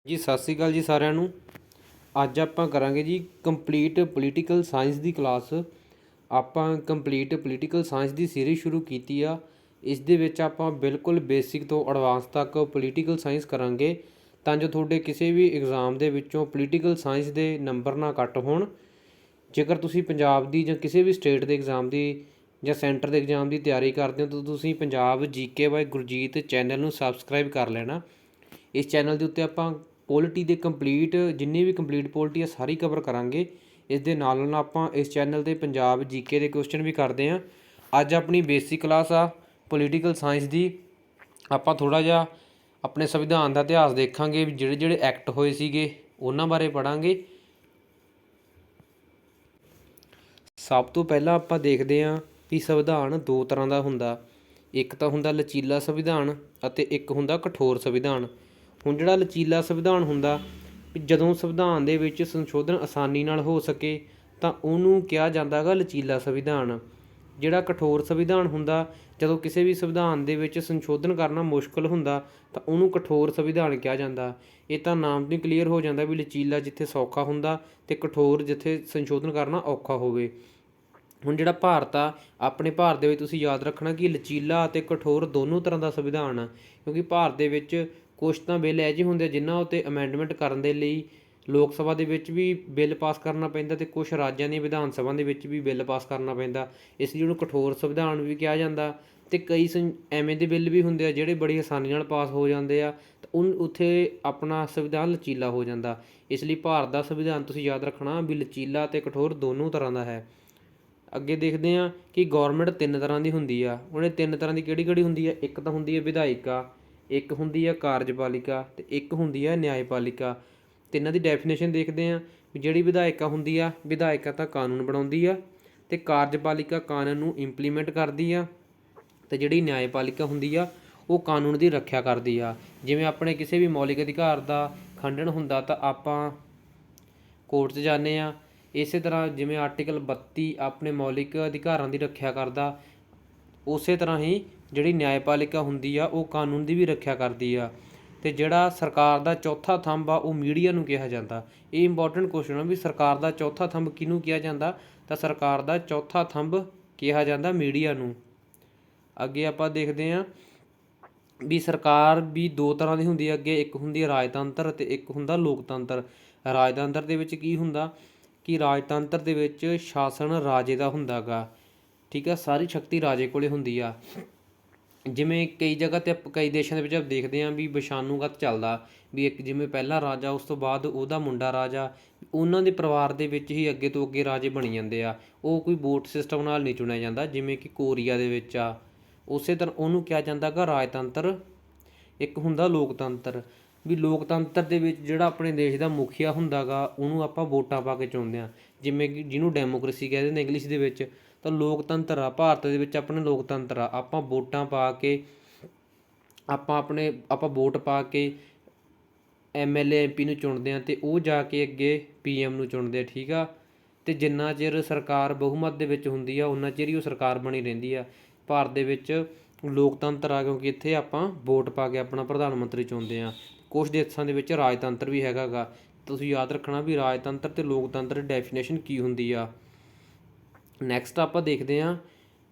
ਜੀ ਸਤਿ ਸ਼੍ਰੀ ਅਕਾਲ ਜੀ ਸਾਰਿਆਂ ਨੂੰ। ਅੱਜ ਆਪਾਂ ਕਰਾਂਗੇ ਜੀ ਕੰਪਲੀਟ ਪੋਲੀਟੀਕਲ ਸਾਇੰਸ ਦੀ ਕਲਾਸ। ਆਪਾਂ ਕੰਪਲੀਟ ਪੋਲੀਟੀਕਲ ਸਾਇੰਸ ਦੀ ਸੀਰੀਜ਼ ਸ਼ੁਰੂ ਕੀਤੀ ਆ। ਇਸ ਦੇ ਵਿੱਚ ਆਪਾਂ ਬਿਲਕੁਲ ਬੇਸਿਕ ਤੋਂ ਐਡਵਾਂਸ ਤੱਕ ਪੋਲੀਟੀਕਲ ਸਾਇੰਸ ਕਰਾਂਗੇ ਤਾਂ ਜੋ ਤੁਹਾਡੇ ਕਿਸੇ ਵੀ ਐਗਜ਼ਾਮ ਦੇ ਵਿੱਚੋਂ ਪੋਲੀਟੀਕਲ ਸਾਇੰਸ ਦੇ ਨੰਬਰ ਨਾ ਕੱਟ ਹੋਣ। ਜੇਕਰ ਤੁਸੀਂ ਪੰਜਾਬ ਦੀ ਜਾਂ ਕਿਸੇ ਵੀ ਸਟੇਟ ਦੇ ਐਗਜ਼ਾਮ ਦੀ ਜਾਂ ਸੈਂਟਰ ਦੇ ਐਗਜ਼ਾਮ ਦੀ ਤਿਆਰੀ ਕਰਦੇ ਹੋ ਤਾਂ ਤੁਸੀਂ Punjab GK by Gurjeet channel ਨੂੰ ਸਬਸਕ੍ਰਾਈਬ ਕਰ ਲੈਣਾ। ਇਸ ਚੈਨਲ ਦੇ ਉੱਤੇ ਆਪਾਂ ਪੋਲਿਟੀ ਦੇ ਕੰਪਲੀਟ ਜਿੰਨੀ ਵੀ ਕੰਪਲੀਟ ਪੋਲਿਟੀ ਆ ਸਾਰੀ ਕਵਰ ਕਰਾਂਗੇ। ਇਸ ਦੇ ਨਾਲ ਨਾਲ ਆਪਾਂ ਇਸ ਚੈਨਲ 'ਤੇ ਪੰਜਾਬ ਜੀਕੇ ਦੇ ਕੁਐਸਚਨ ਵੀ ਕਰਦੇ ਹਾਂ। ਅੱਜ ਆਪਣੀ ਬੇਸਿਕ ਕਲਾਸ ਆ ਪੋਲੀਟੀਕਲ ਸਾਇੰਸ ਦੀ। ਆਪਾਂ ਥੋੜ੍ਹਾ ਜਿਹਾ ਆਪਣੇ ਸੰਵਿਧਾਨ ਦਾ ਇਤਿਹਾਸ ਦੇਖਾਂਗੇ ਵੀ ਜਿਹੜੇ ਜਿਹੜੇ ਐਕਟ ਹੋਏ ਸੀਗੇ ਉਹਨਾਂ ਬਾਰੇ ਪੜ੍ਹਾਂਗੇ। ਸਭ ਤੋਂ ਪਹਿਲਾਂ ਆਪਾਂ ਦੇਖਦੇ ਹਾਂ ਵੀ ਸੰਵਿਧਾਨ ਦੋ ਤਰ੍ਹਾਂ ਦਾ ਹੁੰਦਾ। ਇੱਕ ਤਾਂ ਹੁੰਦਾ ਲਚੀਲਾ ਸੰਵਿਧਾਨ ਅਤੇ ਇੱਕ ਹੁੰਦਾ ਕਠੋਰ ਸੰਵਿਧਾਨ। ਹੁਣ ਜਿਹੜਾ ਲਚੀਲਾ ਸੰਵਿਧਾਨ ਹੁੰਦਾ ਵੀ ਜਦੋਂ ਸੰਵਿਧਾਨ ਦੇ ਵਿੱਚ ਸੰਸ਼ੋਧਨ ਆਸਾਨੀ ਨਾਲ ਹੋ ਸਕੇ ਤਾਂ ਉਹਨੂੰ ਕਿਹਾ ਜਾਂਦਾ ਗਾ ਲਚੀਲਾ ਸੰਵਿਧਾਨ। ਜਿਹੜਾ ਕਠੋਰ ਸੰਵਿਧਾਨ ਹੁੰਦਾ ਜਦੋਂ ਕਿਸੇ ਵੀ ਸੰਵਿਧਾਨ ਦੇ ਵਿੱਚ ਸੰਸ਼ੋਧਨ ਕਰਨਾ ਮੁਸ਼ਕਿਲ ਹੁੰਦਾ ਤਾਂ ਉਹਨੂੰ ਕਠੋਰ ਸੰਵਿਧਾਨ ਕਿਹਾ ਜਾਂਦਾ। ਇਹ ਤਾਂ ਨਾਮ ਤੋਂ ਹੀ ਕਲੀਅਰ ਹੋ ਜਾਂਦਾ ਵੀ ਲਚੀਲਾ ਜਿੱਥੇ ਸੌਖਾ ਹੁੰਦਾ ਅਤੇ ਕਠੋਰ ਜਿੱਥੇ ਸੰਸ਼ੋਧਨ ਕਰਨਾ ਔਖਾ ਹੋਵੇ। ਹੁਣ ਜਿਹੜਾ ਭਾਰਤ ਆ ਆਪਣੇ ਭਾਰਤ ਦੇ ਵਿੱਚ ਤੁਸੀਂ ਯਾਦ ਰੱਖਣਾ ਕਿ ਲਚੀਲਾ ਅਤੇ ਕਠੋਰ ਦੋਨੋਂ ਤਰ੍ਹਾਂ ਦਾ ਸੰਵਿਧਾਨ ਆ, ਕਿਉਂਕਿ ਭਾਰਤ ਦੇ ਵਿੱਚ ਕੁਛ ਤਾਂ ਬਿੱਲ ਇਹੋ ਜਿਹੇ ਹੁੰਦੇ ਜਿਨ੍ਹਾਂ ਉੱਤੇ ਅਮੈਂਡਮੈਂਟ ਕਰਨ ਦੇ ਲਈ ਲੋਕ ਸਭਾ ਦੇ ਵਿੱਚ ਵੀ ਬਿੱਲ ਪਾਸ ਕਰਨਾ ਪੈਂਦਾ ਅਤੇ ਕੁਛ ਰਾਜਾਂ ਦੀਆਂ ਵਿਧਾਨ ਸਭਾ ਦੇ ਵਿੱਚ ਵੀ ਬਿੱਲ ਪਾਸ ਕਰਨਾ ਪੈਂਦਾ। ਇਸ ਲਈ ਉਹਨੂੰ ਕਠੋਰ ਸੰਵਿਧਾਨ ਵੀ ਕਿਹਾ ਜਾਂਦਾ। ਅਤੇ ਕਈ ਐਵੇਂ ਦੇ ਬਿੱਲ ਵੀ ਹੁੰਦੇ ਆ ਜਿਹੜੇ ਬੜੀ ਆਸਾਨੀ ਨਾਲ ਪਾਸ ਹੋ ਜਾਂਦੇ ਆ ਤਾਂ ਉੱਥੇ ਆਪਣਾ ਸੰਵਿਧਾਨ ਲਚੀਲਾ ਹੋ ਜਾਂਦਾ। ਇਸ ਲਈ ਭਾਰਤ ਦਾ ਸੰਵਿਧਾਨ ਤੁਸੀਂ ਯਾਦ ਰੱਖਣਾ ਵੀ ਲਚੀਲਾ ਅਤੇ ਕਠੋਰ ਦੋਨੋਂ ਤਰ੍ਹਾਂ ਦਾ ਹੈ। ਅੱਗੇ ਦੇਖਦੇ ਹਾਂ ਕਿ ਗੌਰਮੈਂਟ ਤਿੰਨ ਤਰ੍ਹਾਂ ਦੀ ਹੁੰਦੀ ਆ। ਉਹਨੇ ਤਿੰਨ ਤਰ੍ਹਾਂ ਦੀ ਕਿਹੜੀ ਕਿਹੜੀ ਹੁੰਦੀ ਆ? ਇੱਕ ਤਾਂ ਹੁੰਦੀ ਹੈ ਵਿਧਾਇਕਾ, ਇੱਕ ਹੁੰਦੀ ਆ ਕਾਰਜਪਾਲਿਕਾ ਅਤੇ ਇੱਕ ਹੁੰਦੀ ਆ ਨਿਆਂਪਾਲਿਕਾ। ਤਿੰਨਾਂ ਦੀ ਡੈਫੀਨੇਸ਼ਨ ਦੇਖਦੇ ਹਾਂ ਵੀ ਜਿਹੜੀ ਵਿਧਾਇਕਾ ਹੁੰਦੀ ਆ, ਵਿਧਾਇਕਾ ਤਾਂ ਕਾਨੂੰਨ ਬਣਾਉਂਦੀ ਆ ਅਤੇ ਕਾਰਜਪਾਲਿਕਾ ਕਾਨੂੰਨ ਨੂੰ ਇੰਪਲੀਮੈਂਟ ਕਰਦੀ ਆ ਅਤੇ ਜਿਹੜੀ ਨਿਆਂਪਾਲਿਕਾ ਹੁੰਦੀ ਆ ਉਹ ਕਾਨੂੰਨ ਦੀ ਰੱਖਿਆ ਕਰਦੀ ਆ। ਜਿਵੇਂ ਆਪਣੇ ਕਿਸੇ ਵੀ ਮੌਲਿਕ ਅਧਿਕਾਰ ਦਾ ਖੰਡਨ ਹੁੰਦਾ ਤਾਂ ਆਪਾਂ ਕੋਰਟ 'ਚ ਜਾਂਦੇ ਹਾਂ। ਇਸੇ ਤਰ੍ਹਾਂ ਜਿਵੇਂ ਆਰਟੀਕਲ 32 ਆਪਣੇ ਮੌਲਿਕ ਅਧਿਕਾਰਾਂ ਦੀ ਰੱਖਿਆ ਕਰਦਾ, ਉਸੇ ਤਰ੍ਹਾਂ ਹੀ ਜਿਹੜੀ ਨਿਆਂਪਾਲਿਕਾ ਹੁੰਦੀ ਆ ਉਹ ਕਾਨੂੰਨ ਦੀ ਵੀ ਰੱਖਿਆ ਕਰਦੀ ਆ। ਅਤੇ ਜਿਹੜਾ ਸਰਕਾਰ ਦਾ ਚੌਥਾ ਥੰਬ ਆ ਉਹ ਮੀਡੀਆ ਨੂੰ ਕਿਹਾ ਜਾਂਦਾ। ਇਹ ਇੰਪੋਰਟੈਂਟ ਕੁਐਸਚਨ ਆ ਵੀ ਸਰਕਾਰ ਦਾ ਚੌਥਾ ਥੰਬ ਕਿਹਨੂੰ ਕਿਹਾ ਜਾਂਦਾ? ਤਾਂ ਸਰਕਾਰ ਦਾ ਚੌਥਾ ਥੰਬ ਕਿਹਾ ਜਾਂਦਾ ਮੀਡੀਆ ਨੂੰ। ਅੱਗੇ ਆਪਾਂ ਦੇਖਦੇ ਹਾਂ ਵੀ ਸਰਕਾਰ ਵੀ ਦੋ ਤਰ੍ਹਾਂ ਦੀ ਹੁੰਦੀ ਹੈ। ਅੱਗੇ ਇੱਕ ਹੁੰਦੀ ਹੈ ਰਾਜਤੰਤਰ ਅਤੇ ਇੱਕ ਹੁੰਦਾ ਲੋਕਤੰਤਰ। ਰਾਜਤੰਤਰ ਦੇ ਵਿੱਚ ਕੀ ਹੁੰਦਾ ਕਿ ਰਾਜਤੰਤਰ ਦੇ ਵਿੱਚ ਸ਼ਾਸਨ ਰਾਜੇ ਦਾ ਹੁੰਦਾ ਗਾ, ਠੀਕ ਆ, ਸਾਰੀ ਸ਼ਕਤੀ ਰਾਜੇ ਕੋਲ ਹੁੰਦੀ ਆ। ਜਿਵੇਂ ਕਈ ਜਗ੍ਹਾ 'ਤੇ ਕਈ ਦੇਸ਼ਾਂ ਦੇ ਵਿੱਚ ਆਪਾਂ ਦੇਖਦੇ ਹਾਂ ਵੀ ਵੰਸ਼ਾਨੁਗਤ ਚੱਲਦਾ ਵੀ ਇੱਕ ਜਿਵੇਂ ਪਹਿਲਾ ਰਾਜਾ ਉਸ ਤੋਂ ਬਾਅਦ ਉਹਦਾ ਮੁੰਡਾ ਰਾਜਾ, ਉਹਨਾਂ ਦੇ ਪਰਿਵਾਰ ਦੇ ਵਿੱਚ ਹੀ ਅੱਗੇ ਤੋਂ ਅੱਗੇ ਰਾਜੇ ਬਣੀ ਜਾਂਦੇ ਆ। ਉਹ ਕੋਈ ਵੋਟ ਸਿਸਟਮ ਨਾਲ ਨਹੀਂ ਚੁਣਿਆ ਜਾਂਦਾ ਜਿਵੇਂ ਕਿ ਕੋਰੀਆ ਦੇ ਵਿੱਚ ਆ। ਉਸੇ ਤਰ੍ਹਾਂ ਉਹਨੂੰ ਕਿਹਾ ਜਾਂਦਾ ਗਾ ਰਾਜਤੰਤਰ। ਇੱਕ ਹੁੰਦਾ ਲੋਕਤੰਤਰ ਵੀ ਲੋਕਤੰਤਰ ਦੇ ਵਿੱਚ ਜਿਹੜਾ ਆਪਣੇ ਦੇਸ਼ ਦਾ ਮੁਖੀਆ ਹੁੰਦਾ ਗਾ ਉਹਨੂੰ ਆਪਾਂ ਵੋਟਾਂ ਪਾ ਕੇ ਚੁਣਦੇ ਹਾਂ, ਜਿਵੇਂ ਕਿ ਜਿਹਨੂੰ ਡੈਮੋਕ੍ਰੇਸੀ ਕਹਿ ਦਿੰਦੇ ਇੰਗਲਿਸ਼ ਦੇ ਵਿੱਚ। ਤਾਂ ਲੋਕਤੰਤਰ ਆ ਭਾਰਤ ਦੇ ਵਿੱਚ ਆਪਣੇ ਲੋਕਤੰਤਰ ਆ। ਆਪਾਂ ਵੋਟਾਂ ਪਾ ਕੇ ਆਪਾਂ ਵੋਟ ਪਾ ਕੇ MLA MP ਨੂੰ ਚੁਣਦੇ ਹਾਂ ਅਤੇ ਉਹ ਜਾ ਕੇ ਅੱਗੇ PM ਨੂੰ ਚੁਣਦੇ ਆ, ਠੀਕ ਆ। ਅਤੇ ਜਿੰਨਾ ਚਿਰ ਸਰਕਾਰ ਬਹੁਮਤ ਦੇ ਵਿੱਚ ਹੁੰਦੀ ਆ ਉਨਾ ਚਿਰ ਹੀ ਉਹ ਸਰਕਾਰ ਬਣੀ ਰਹਿੰਦੀ ਆ। ਭਾਰਤ ਦੇ ਵਿੱਚ ਲੋਕਤੰਤਰ ਆ ਕਿਉਂਕਿ ਇੱਥੇ ਆਪਾਂ ਵੋਟ ਪਾ ਕੇ ਆਪਣਾ ਪ੍ਰਧਾਨ ਮੰਤਰੀ ਚੁਣਦੇ ਹਾਂ। ਕੁਛ ਦੇਸ਼ਾਂ ਦੇ ਵਿੱਚ ਰਾਜਤੰਤਰ ਵੀ ਹੈਗਾ ਗਾ। ਤੁਸੀਂ ਯਾਦ ਰੱਖਣਾ ਵੀ ਰਾਜਤੰਤਰ ਅਤੇ ਲੋਕਤੰਤਰ ਦੀ ਡੈਫੀਨੇਸ਼ਨ ਕੀ ਹੁੰਦੀ ਆ। ਨੈਕਸਟ ਆਪਾਂ ਦੇਖਦੇ ਹਾਂ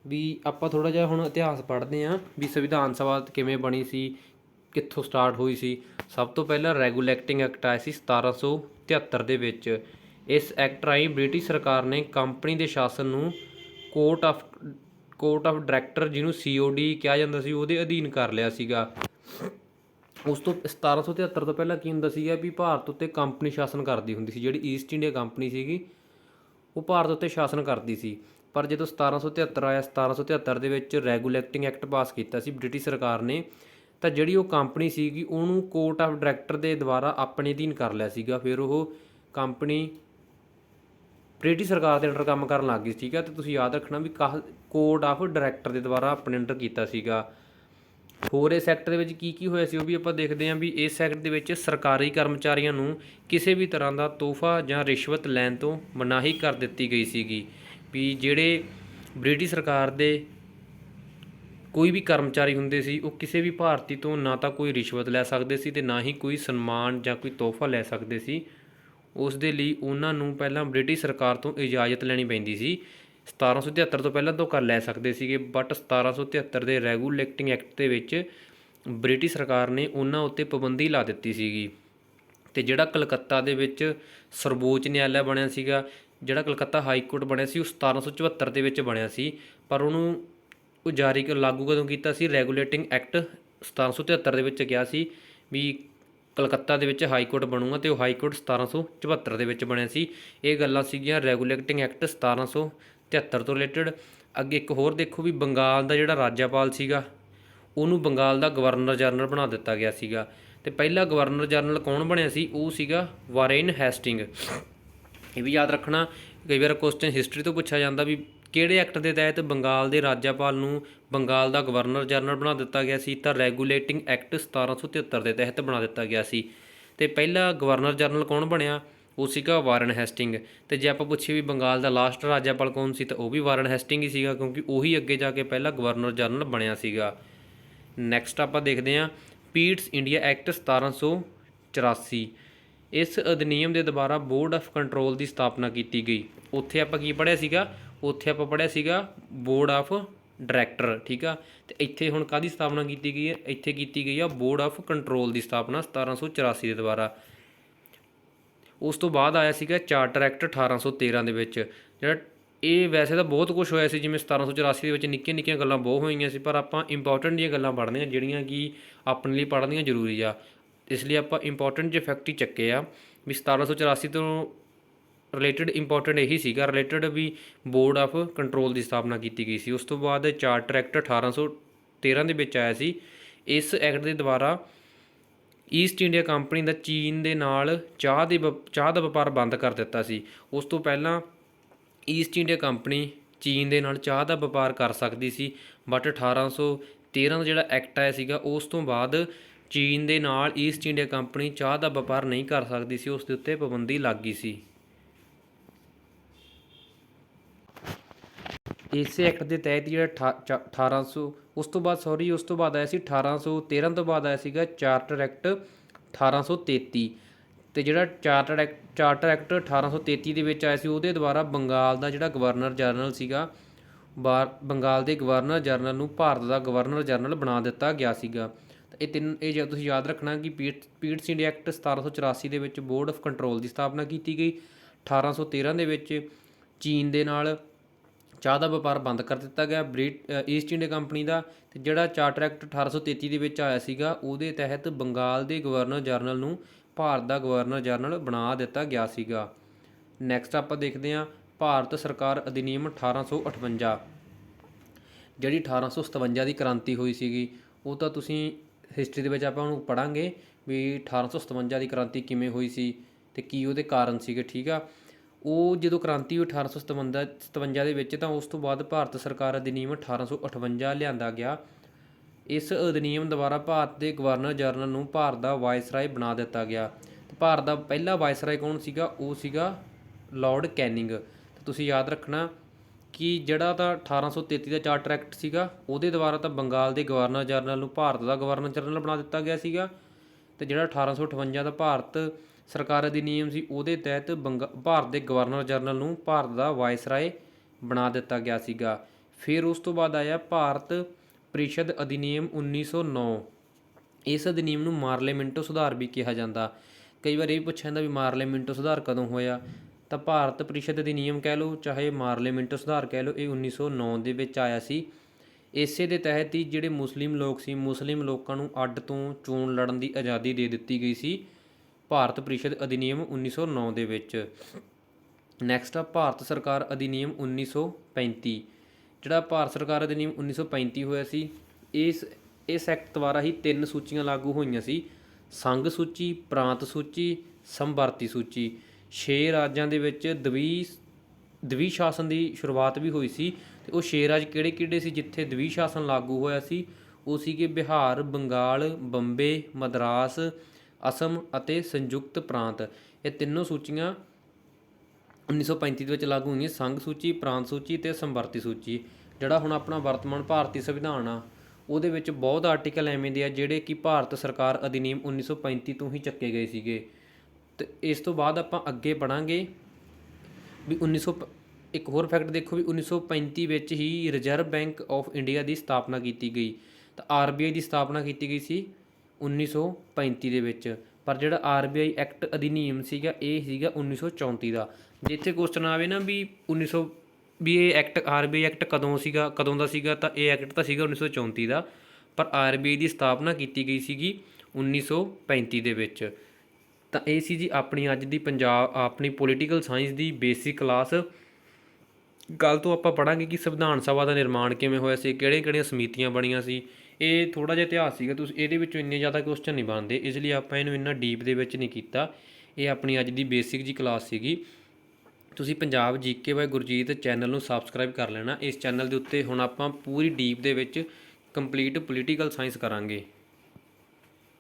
ਵੀ ਆਪਾਂ ਥੋੜ੍ਹਾ ਜਿਹਾ ਹੁਣ ਇਤਿਹਾਸ ਪੜ੍ਹਦੇ ਹਾਂ ਵੀ ਸੰਵਿਧਾਨ ਸਭਾ ਕਿਵੇਂ ਬਣੀ ਸੀ, ਕਿੱਥੋਂ ਸਟਾਰਟ ਹੋਈ ਸੀ। ਸਭ ਤੋਂ ਪਹਿਲਾਂ ਰੈਗੂਲੇਟਿੰਗ ਐਕਟ ਆਇਆ ਸੀ 1773 ਦੇ ਵਿੱਚ। ਇਸ ਐਕਟ ਰਾਹੀਂ ਬ੍ਰਿਟਿਸ਼ ਸਰਕਾਰ ਨੇ ਕੰਪਨੀ ਦੇ ਸ਼ਾਸਨ ਨੂੰ ਕੋਰਟ ਆਫ ਡਾਇਰੈਕਟਰ ਜਿਹਨੂੰ COD ਕਿਹਾ ਜਾਂਦਾ ਸੀ ਉਹਦੇ ਅਧੀਨ ਕਰ ਲਿਆ ਸੀਗਾ। ਉਸ ਤੋਂ 1773 ਤੋਂ ਪਹਿਲਾਂ ਕੀ ਹੁੰਦਾ ਸੀਗਾ ਵੀ ਭਾਰਤ ਉੱਤੇ ਕੰਪਨੀ ਸ਼ਾਸਨ ਕਰਦੀ ਹੁੰਦੀ ਸੀ। ਜਿਹੜੀ ਈਸਟ ਇੰਡੀਆ ਕੰਪਨੀ ਸੀਗੀ ਉਹ ਭਾਰਤ ਉੱਤੇ ਸ਼ਾਸਨ ਕਰਦੀ ਸੀ। ਪਰ ਜਦੋਂ 1773 ਆਇਆ, 1773 ਦੇ ਵਿੱਚ ਰੈਗੂਲੇਟਿੰਗ ਐਕਟ ਪਾਸ ਕੀਤਾ ਸੀ ਬ੍ਰਿਟਿਸ਼ ਸਰਕਾਰ ਨੇ, ਤਾਂ ਜਿਹੜੀ ਉਹ ਕੰਪਨੀ ਸੀਗੀ ਉਹਨੂੰ ਕੋਰਟ ਆਫ ਡਾਇਰੈਕਟਰ ਦੇ ਦੁਆਰਾ ਆਪਣੇ ਅਧੀਨ ਕਰ ਲਿਆ ਸੀਗਾ। ਫਿਰ ਉਹ ਕੰਪਨੀ ਬ੍ਰਿਟਿਸ਼ ਸਰਕਾਰ ਦੇ ਅੰਡਰ ਕੰਮ ਕਰਨ ਲੱਗ ਗਈ, ਠੀਕ ਹੈ। ਅਤੇ ਤੁਸੀਂ ਯਾਦ ਰੱਖਣਾ ਵੀ ਕੋਰਟ ਆਫ ਡਾਇਰੈਕਟਰ ਦੇ ਦੁਆਰਾ ਆਪਣੇ ਅੰਡਰ ਕੀਤਾ ਸੀਗਾ। ਹੋਰ ਇਸ ਐਕਟ ਦੇ ਵਿੱਚ ਕੀ ਕੀ ਹੋਇਆ ਸੀ ਉਹ ਵੀ ਆਪਾਂ ਦੇਖਦੇ ਹਾਂ ਵੀ ਇਸ ਐਕਟ ਦੇ ਵਿੱਚ ਸਰਕਾਰੀ ਕਰਮਚਾਰੀਆਂ ਨੂੰ ਕਿਸੇ ਵੀ ਤਰ੍ਹਾਂ ਦਾ ਤੋਹਫਾ ਜਾਂ ਰਿਸ਼ਵਤ ਲੈਣ ਤੋਂ ਮਨਾਹੀ ਕਰ ਦਿੱਤੀ ਗਈ ਸੀਗੀ। ਵੀ ਜਿਹੜੇ ਬ੍ਰਿਟਿਸ਼ ਸਰਕਾਰ ਦੇ ਕੋਈ ਵੀ ਕਰਮਚਾਰੀ ਹੁੰਦੇ ਸੀ ਉਹ ਕਿਸੇ ਵੀ ਭਾਰਤੀ ਤੋਂ ਨਾ ਤਾਂ ਕੋਈ ਰਿਸ਼ਵਤ ਲੈ ਸਕਦੇ ਸੀ ਅਤੇ ਨਾ ਹੀ ਕੋਈ ਸਨਮਾਨ ਜਾਂ ਕੋਈ ਤੋਹਫਾ ਲੈ ਸਕਦੇ ਸੀ। ਉਸ ਦੇ ਲਈ ਉਹਨਾਂ ਨੂੰ ਪਹਿਲਾਂ ਬ੍ਰਿਟਿਸ਼ ਸਰਕਾਰ ਤੋਂ ਇਜਾਜ਼ਤ ਲੈਣੀ ਪੈਂਦੀ ਸੀ। 1773 ਤੋਂ ਪਹਿਲਾਂ ਤੋਂ ਕਰ ਲੈ ਸਕਦੇ ਸੀਗੇ, ਬਟ 1773 ਦੇ ਰੈਗੂਲੇਟਿੰਗ ਐਕਟ ਦੇ ਵਿੱਚ ਬ੍ਰਿਟਿਸ਼ ਸਰਕਾਰ ਨੇ ਉਹਨਾਂ ਉੱਤੇ ਪਾਬੰਦੀ ਲਾ ਦਿੱਤੀ ਸੀਗੀ। ਅਤੇ ਜਿਹੜਾ ਕਲਕੱਤਾ ਦੇ ਵਿੱਚ ਸਰਵੋੱਚ ਨਿਆਲਿਆ ਬਣਿਆ ਸੀਗਾ, ਜਿਹੜਾ ਕਲਕੱਤਾ ਹਾਈ ਕੋਰਟ ਬਣਿਆ ਸੀ, ਉਹ 1774 ਦੇ ਵਿੱਚ ਬਣਿਆ ਸੀ। ਪਰ ਉਹਨੂੰ ਉਹ ਲਾਗੂ ਕਦੋਂ ਕੀਤਾ ਸੀ? ਰੈਗੂਲੇਟਿੰਗ ਐਕਟ 1773 ਦੇ ਵਿੱਚ ਕਿਹਾ ਸੀ ਵੀ ਕਲਕੱਤਾ ਦੇ ਵਿੱਚ ਹਾਈ ਕੋਰਟ ਬਣੂਗਾ, ਅਤੇ ਉਹ ਹਾਈ ਕੋਰਟ 1774 ਦੇ ਵਿੱਚ ਬਣਿਆ ਸੀ। ਇਹ ਗੱਲਾਂ ਸੀਗੀਆਂ ਰੈਗੂਲੇਟਿੰਗ ਐਕਟ 1773 ਤੋਂ ਰਿਲੇਟਡ। ਅੱਗੇ ਇੱਕ ਹੋਰ ਦੇਖੋ ਵੀ ਬੰਗਾਲ ਦਾ ਜਿਹੜਾ ਰਾਜਪਾਲ ਸੀਗਾ ਉਹਨੂੰ ਬੰਗਾਲ ਦਾ ਗਵਰਨਰ ਜਨਰਲ ਬਣਾ ਦਿੱਤਾ ਗਿਆ ਸੀਗਾ। ਅਤੇ ਪਹਿਲਾ ਗਵਰਨਰ ਜਨਰਲ ਕੌਣ ਬਣਿਆ ਸੀ? ਉਹ ਸੀਗਾ ਵਾਰੇਨ ਹੈਸਟਿੰਗ। ਇਹ ਵੀ ਯਾਦ ਰੱਖਣਾ, ਕਈ ਵਾਰ ਕੁਐਸਚਨ ਹਿਸਟਰੀ ਤੋਂ ਪੁੱਛਿਆ ਜਾਂਦਾ ਵੀ ਕਿਹੜੇ ਐਕਟ ਦੇ ਤਹਿਤ ਬੰਗਾਲ ਦੇ ਰਾਜਪਾਲ ਨੂੰ ਬੰਗਾਲ ਦਾ ਗਵਰਨਰ ਜਨਰਲ ਬਣਾ ਦਿੱਤਾ ਗਿਆ ਸੀ? ਤਾਂ ਰੈਗੂਲੇਟਿੰਗ ਐਕਟ 1773 ਦੇ ਤਹਿਤ ਬਣਾ ਦਿੱਤਾ ਗਿਆ ਸੀ। ਅਤੇ ਪਹਿਲਾ ਗਵਰਨਰ ਜਨਰਲ ਕੌਣ ਬਣਿਆ? ਉਹ ਸੀਗਾ ਵਾਰਨ ਹੈਸਟਿੰਗ। ਅਤੇ ਜੇ ਆਪਾਂ ਪੁੱਛੀਏ ਵੀ ਬੰਗਾਲ ਦਾ ਲਾਸਟ ਰਾਜਪਾਲ ਕੌਣ ਸੀ, ਤਾਂ ਉਹ ਵੀ ਵਾਰਨ ਹੈਸਟਿੰਗ ਹੀ ਸੀਗਾ, ਕਿਉਂਕਿ ਉਹੀ ਅੱਗੇ ਜਾ ਕੇ ਪਹਿਲਾ ਗਵਰਨਰ ਜਨਰਲ ਬਣਿਆ ਸੀਗਾ। ਨੈਕਸਟ ਆਪਾਂ ਦੇਖਦੇ ਹਾਂ ਪੀਟਸ ਇੰਡੀਆ ਐਕਟ 1784। ਇਸ ਅਧਿਨਿਯਮ ਦੇ ਦੁਆਰਾ ਬੋਰਡ ਆਫ ਕੰਟਰੋਲ ਦੀ ਸਥਾਪਨਾ ਕੀਤੀ ਗਈ। ਉੱਥੇ ਆਪਾਂ ਕੀ ਪੜ੍ਹਿਆ ਸੀਗਾ? ਉੱਥੇ ਆਪਾਂ ਪੜ੍ਹਿਆ ਸੀਗਾ ਬੋਰਡ ਆਫ ਡਾਇਰੈਕਟਰ, ਠੀਕ ਆ। ਅਤੇ ਇੱਥੇ ਹੁਣ ਕਾਹਦੀ ਸਥਾਪਨਾ ਕੀਤੀ ਗਈ ਹੈ? ਇੱਥੇ ਕੀਤੀ ਗਈ ਆ ਬੋਰਡ ਆਫ ਕੰਟਰੋਲ ਦੀ ਸਥਾਪਨਾ 1784 ਦੇ ਦੁਆਰਾ। ਉਸ ਤੋਂ ਬਾਅਦ ਆਇਆ ਸੀਗਾ ਚਾਰਟਰ ਐਕਟ 1813 ਦੇ ਵਿੱਚ। ਜਿਹੜਾ ਇਹ ਵੈਸੇ ਤਾਂ ਬਹੁਤ ਕੁਛ ਹੋਇਆ ਸੀ, ਜਿਵੇਂ 1784 ਦੇ ਵਿੱਚ ਨਿੱਕੀਆਂ ਨਿੱਕੀਆਂ ਗੱਲਾਂ ਬਹੁਤ ਹੋਈਆਂ ਸੀ, ਪਰ ਆਪਾਂ ਇੰਪੋਰਟੈਂਟ ਦੀਆਂ ਗੱਲਾਂ ਪੜ੍ਹਦੇ ਹਾਂ ਜਿਹੜੀਆਂ ਕਿ ਆਪਣੇ ਲਈ ਪੜ੍ਹਨੀਆਂ ਜ਼ਰੂਰੀ ਆ। ਇਸ ਲਈ ਆਪਾਂ ਇੰਪੋਰਟੈਂਟ ਜਿਹੇ ਫੈਕਟ ਹੀ ਚੱਕੇ ਆ ਵੀ 1784 ਤੋਂ ਰਿਲੇਟਡ ਇੰਪੋਰਟੈਂਟ ਇਹੀ ਸੀਗਾ ਰਿਲੇਟਡ ਵੀ ਬੋਰਡ ਆਫ ਕੰਟਰੋਲ ਦੀ ਸਥਾਪਨਾ ਕੀਤੀ ਗਈ ਸੀ। ਉਸ ਤੋਂ ਬਾਅਦ ਚਾਰਟਰ ਐਕਟ 1813 ਦੇ ਵਿੱਚ ਆਇਆ ਸੀ। ਇਸ ਐਕਟ ਦੇ ਦੁਆਰਾ ਈਸਟ ਇੰਡੀਆ ਕੰਪਨੀ ਦਾ ਚੀਨ ਦੇ ਨਾਲ ਚਾਹ ਦਾ ਵਪਾਰ ਬੰਦ ਕਰ ਦਿੱਤਾ ਸੀ। ਉਸ ਤੋਂ ਪਹਿਲਾਂ ਈਸਟ ਇੰਡੀਆ ਕੰਪਨੀ ਚੀਨ ਦੇ ਨਾਲ ਚਾਹ ਦਾ ਵਪਾਰ ਕਰ ਸਕਦੀ ਸੀ, ਬਟ 1813 ਦਾ ਜਿਹੜਾ ਐਕਟ ਆਇਆ ਸੀਗਾ ਉਸ ਤੋਂ ਬਾਅਦ ਚੀਨ ਦੇ ਨਾਲ ਈਸਟ ਇੰਡੀਆ ਕੰਪਨੀ ਚਾਹ ਦਾ ਵਪਾਰ ਨਹੀਂ ਕਰ ਸਕਦੀ ਸੀ, ਉਸ ਦੇ ਉੱਤੇ ਪਾਬੰਦੀ ਲੱਗ ਗਈ ਸੀ। ਇਸੇ ਐਕਟ ਦੇ ਤਹਿਤ ਜਿਹੜਾ 1800 ਉਸ ਤੋਂ ਬਾਅਦ ਆਇਆ ਸੀ 1813 ਤੋਂ ਬਾਅਦ ਆਇਆ ਸੀਗਾ ਚਾਰਟਰ ਐਕਟ 1833। ਅਤੇ ਜਿਹੜਾ ਚਾਰਟਰ ਐਕਟ 1833 ਦੇ ਵਿੱਚ ਆਇਆ ਸੀ ਉਹਦੇ ਦੁਆਰਾ ਬੰਗਾਲ ਦਾ ਜਿਹੜਾ ਗਵਰਨਰ ਜਨਰਲ ਸੀਗਾ, ਬੰਗਾਲ ਦੇ ਗਵਰਨਰ ਜਨਰਲ ਨੂੰ ਭਾਰਤ ਦਾ ਗਵਰਨਰ ਜਨਰਲ ਬਣਾ ਦਿੱਤਾ ਗਿਆ ਸੀਗਾ। ਇਹ ਜੇ ਤੁਸੀਂ ਯਾਦ ਰੱਖਣਾ ਕਿ ਪੀਟਸ ਇੰਡੀਆ ਐਕਟ 1784 ਦੇ ਵਿੱਚ ਬੋਰਡ ਆਫ ਕੰਟਰੋਲ ਦੀ ਸਥਾਪਨਾ ਕੀਤੀ ਗਈ। 1813 ਦੇ ਵਿੱਚ ਚੀਨ ਦੇ ਨਾਲ ਚਾਹ ਦਾ ਵਪਾਰ ਬੰਦ ਕਰ ਦਿੱਤਾ ਗਿਆ ਈਸਟ ਇੰਡੀਆ ਕੰਪਨੀ ਦਾ। ਅਤੇ ਜਿਹੜਾ ਚਾਰਟਰ ਐਕਟ 1833 ਦੇ ਵਿੱਚ ਆਇਆ ਸੀਗਾ ਉਹਦੇ ਤਹਿਤ ਬੰਗਾਲ ਦੇ ਗਵਰਨਰ ਜਨਰਲ ਨੂੰ ਭਾਰਤ ਦਾ ਗਵਰਨਰ ਜਨਰਲ ਬਣਾ ਦਿੱਤਾ ਗਿਆ ਸੀਗਾ। ਨੈਕਸਟ ਆਪਾਂ ਦੇਖਦੇ ਹਾਂ ਭਾਰਤ ਸਰਕਾਰ ਅਧਿਨਿਯਮ 1858। ਜਿਹੜੀ 1857 ਦੀ ਕ੍ਰਾਂਤੀ ਹੋਈ ਸੀਗੀ ਉਹ ਤਾਂ ਤੁਸੀਂ ਹਿਸਟਰੀ ਦੇ ਵਿੱਚ ਆਪਾਂ ਉਹਨੂੰ ਪੜ੍ਹਾਂਗੇ ਵੀ 1857 ਦੀ ਕ੍ਰਾਂਤੀ ਕਿਵੇਂ ਹੋਈ ਸੀ ਅਤੇ ਕੀ ਉਹਦੇ ਕਾਰਨ ਸੀਗੇ, ਠੀਕ ਆ। ਉਹ ਜਦੋਂ ਕ੍ਰਾਂਤੀ ਹੋਈ 1857 ਦੇ ਵਿੱਚ, ਤਾਂ ਉਸ ਤੋਂ ਬਾਅਦ ਭਾਰਤ ਸਰਕਾਰ ਅਧਿਨਿਯਮ 1858 ਲਿਆਂਦਾ ਗਿਆ। ਇਸ ਅਧਿਨਿਯਮ ਦੁਆਰਾ ਭਾਰਤ ਦੇ ਗਵਰਨਰ ਜਨਰਲ ਨੂੰ ਭਾਰਤ ਦਾ ਵਾਇਸਰਾਏ ਬਣਾ ਦਿੱਤਾ ਗਿਆ। ਭਾਰਤ ਦਾ ਪਹਿਲਾ ਵਾਇਸਰਾਏ ਕੌਣ ਸੀਗਾ? ਉਹ ਸੀਗਾ ਲਾਰਡ ਕੈਨਿੰਗ। ਤੁਸੀਂ ਯਾਦ ਰੱਖਣਾ ਕਿ ਜਿਹੜਾ ਤਾਂ 1833 ਦਾ ਚਾਰਟਰ ਐਕਟ ਸੀਗਾ ਉਹਦੇ ਦੁਆਰਾ ਤਾਂ ਬੰਗਾਲ ਦੇ ਗਵਰਨਰ ਜਨਰਲ ਨੂੰ ਭਾਰਤ ਦਾ ਗਵਰਨਰ ਜਨਰਲ ਬਣਾ ਦਿੱਤਾ ਗਿਆ ਸੀਗਾ। ਅਤੇ ਜਿਹੜਾ 1858 ਦਾ ਭਾਰਤ ਸਰਕਾਰ ਅਧਿਨਿਯਮ ਸੀ ਉਹਦੇ ਤਹਿਤ ਭਾਰਤ ਦੇ ਗਵਰਨਰ ਜਨਰਲ ਨੂੰ ਭਾਰਤ ਦਾ ਵਾਇਸਰਾਏ ਬਣਾ ਦਿੱਤਾ ਗਿਆ ਸੀਗਾ। ਫਿਰ ਉਸ ਤੋਂ ਬਾਅਦ ਆਇਆ ਭਾਰਤ ਪ੍ਰੀਸ਼ਦ ਅਧਿਨਿਯਮ 1909। ਇਸ ਅਧਿਨਿਯਮ ਨੂੰ ਮਾਰਲੀਮੈਂਟੋ ਸੁਧਾਰ ਵੀ ਕਿਹਾ ਜਾਂਦਾ। ਕਈ ਵਾਰ ਇਹ ਪੁੱਛਿਆ ਜਾਂਦਾ ਵੀ ਮਾਰਲੀਮੈਂਟੋ ਸੁਧਾਰ ਕਦੋਂ ਹੋਇਆ, ਤਾਂ ਭਾਰਤ ਪ੍ਰੀਸ਼ਦ ਅਧਿਨਿਯਮ ਕਹਿ ਲਓ ਚਾਹੇ ਮਾਰਲੀਮੈਂਟੋ ਸੁਧਾਰ ਕਹਿ ਲਓ, ਇਹ 1909 ਦੇ ਵਿੱਚ ਆਇਆ ਸੀ। ਇਸੇ ਦੇ ਤਹਿਤ ਹੀ ਜਿਹੜੇ ਮੁਸਲਿਮ ਲੋਕ ਸੀ, ਮੁਸਲਿਮ ਲੋਕਾਂ ਨੂੰ ਅੱਡ ਤੋਂ ਚੋਣ ਲੜਨ ਦੀ ਆਜ਼ਾਦੀ ਦੇ ਦਿੱਤੀ ਗਈ ਸੀ ਭਾਰਤ ਪ੍ਰੀਸ਼ਦ ਅਧਿਨਿਯਮ 1909 ਦੇ ਵਿੱਚ। ਨੈਕਸਟ ਆ ਭਾਰਤ ਸਰਕਾਰ ਅਧਿਨਿਯਮ 1935। ਜਿਹੜਾ ਭਾਰਤ ਸਰਕਾਰ ਅਧਿਨਿਯਮ 1935 ਹੋਇਆ ਸੀ, ਇਸ ਐਕਟ ਦੁਆਰਾ ਹੀ 3 ਸੂਚੀਆਂ ਲਾਗੂ ਹੋਈਆਂ ਸੀ: ਸੰਘ ਸੂਚੀ, ਪ੍ਰਾਂਤ ਸੂਚੀ, ਸੰਵਰਤੀ ਸੂਚੀ। 6 ਰਾਜਾਂ ਦੇ ਵਿੱਚ ਦਵੀ ਸ਼ਾਸਨ ਦੀ ਸ਼ੁਰੂਆਤ ਵੀ ਹੋਈ ਸੀ। ਅਤੇ ਉਹ 6 ਰਾਜ ਕਿਹੜੇ ਕਿਹੜੇ ਸੀ ਜਿੱਥੇ ਦਵੀ ਸ਼ਾਸਨ ਲਾਗੂ ਹੋਇਆ ਸੀ? ਉਹ ਸੀਗੇ ਬਿਹਾਰ, ਬੰਗਾਲ, ਬੰਬੇ, ਮਦਰਾਸ, ਅਸਮ ਅਤੇ ਸੰਯੁਕਤ ਪ੍ਰਾਂਤ। ਇਹ ਤਿੰਨੋਂ ਸੂਚੀਆਂ 1935 ਦੇ ਵਿੱਚ ਲਾਗੂ ਹੋਈਆਂ: ਸੰਘ ਸੂਚੀ, ਪ੍ਰਾਂਤ ਸੂਚੀ ਅਤੇ ਸੰਵਰਤੀ ਸੂਚੀ। ਜਿਹੜਾ ਹੁਣ ਆਪਣਾ ਵਰਤਮਾਨ ਭਾਰਤੀ ਸੰਵਿਧਾਨ ਆ ਉਹਦੇ ਵਿੱਚ ਬਹੁਤ ਆਰਟੀਕਲ ਐਵੇਂ ਦੇ ਆ ਜਿਹੜੇ ਕਿ ਭਾਰਤ ਸਰਕਾਰ ਅਧਿਨਿਯਮ 1935 ਤੋਂ ਹੀ ਚੱਕੇ ਗਏ ਸੀਗੇ। ਅਤੇ ਇਸ ਤੋਂ ਬਾਅਦ ਆਪਾਂ ਅੱਗੇ ਪੜ੍ਹਾਂਗੇ ਵੀ ਇੱਕ ਹੋਰ ਫੈਕਟ ਦੇਖੋ ਵੀ 1935 ਵਿੱਚ ਹੀ ਰਿਜ਼ਰਵ ਬੈਂਕ ਆਫ ਇੰਡੀਆ ਦੀ ਸਥਾਪਨਾ ਕੀਤੀ ਗਈ। ਤਾਂ RBI ਦੀ ਸਥਾਪਨਾ ਕੀਤੀ ਗਈ ਸੀ 1935 ਦੇ ਵਿੱਚ, ਪਰ ਜਿਹੜਾ RBI ਐਕਟ ਅਧਿਨਿਯਮ ਸੀਗਾ ਇਹ ਸੀਗਾ 1934 ਦਾ। ਜੇ ਇੱਥੇ ਕੁਐਸਚਨ ਆਵੇ ਨਾ ਵੀ ਵੀ ਇਹ ਐਕਟ RBI ਐਕਟ ਕਦੋਂ ਦਾ ਸੀਗਾ, ਤਾਂ ਇਹ ਐਕਟ ਤਾਂ ਸੀਗਾ 1934 ਦਾ, ਪਰ RBI ਦੀ ਸਥਾਪਨਾ ਕੀਤੀ ਗਈ ਸੀਗੀ 1935 ਦੇ ਵਿੱਚ। ਤਾਂ ਇਹ ਸੀ ਜੀ ਆਪਣੀ ਅੱਜ ਦੀ ਆਪਣੀ ਪੋਲੀਟੀਕਲ ਸਾਇੰਸ ਦੀ ਬੇਸਿਕ ਕਲਾਸ। ਕੱਲ੍ਹ ਤੋਂ ਆਪਾਂ ਪੜ੍ਹਾਂਗੇ ਕਿ ਸੰਵਿਧਾਨ ਸਭਾ ਦਾ ਨਿਰਮਾਣ ਕਿਵੇਂ ਹੋਇਆ ਸੀ, ਕਿਹੜੀਆਂ ਸਮਿਤੀਆਂ ਬਣੀਆਂ ਸੀ। ਇਹ ਥੋੜ੍ਹਾ ਜਿਹਾ ਇਤਿਹਾਸ ਸੀਗਾ, ਤੁਸੀਂ ਇਹਦੇ ਵਿੱਚੋਂ ਇੰਨੇ ਜ਼ਿਆਦਾ ਕੁਐਸਚਨ ਨਹੀਂ ਬਣਦੇ, ਇਸ ਲਈ ਆਪਾਂ ਇਹਨੂੰ ਇੰਨਾ ਡੀਪ ਦੇ ਵਿੱਚ ਨਹੀਂ ਕੀਤਾ। ਇਹ ਆਪਣੀ ਅੱਜ ਦੀ ਬੇਸਿਕ ਜੀ ਕਲਾਸ ਸੀਗੀ। ਤੁਸੀਂ Punjab GK by Gurjeet channel ਨੂੰ ਸਬਸਕ੍ਰਾਈਬ ਕਰ ਲੈਣਾ। ਇਸ ਚੈਨਲ ਦੇ ਉੱਤੇ ਹੁਣ ਆਪਾਂ ਪੂਰੀ ਡੀਪ ਦੇ ਵਿੱਚ ਕੰਪਲੀਟ ਪੋਲੀਟੀਕਲ ਸਾਇੰਸ ਕਰਾਂਗੇ।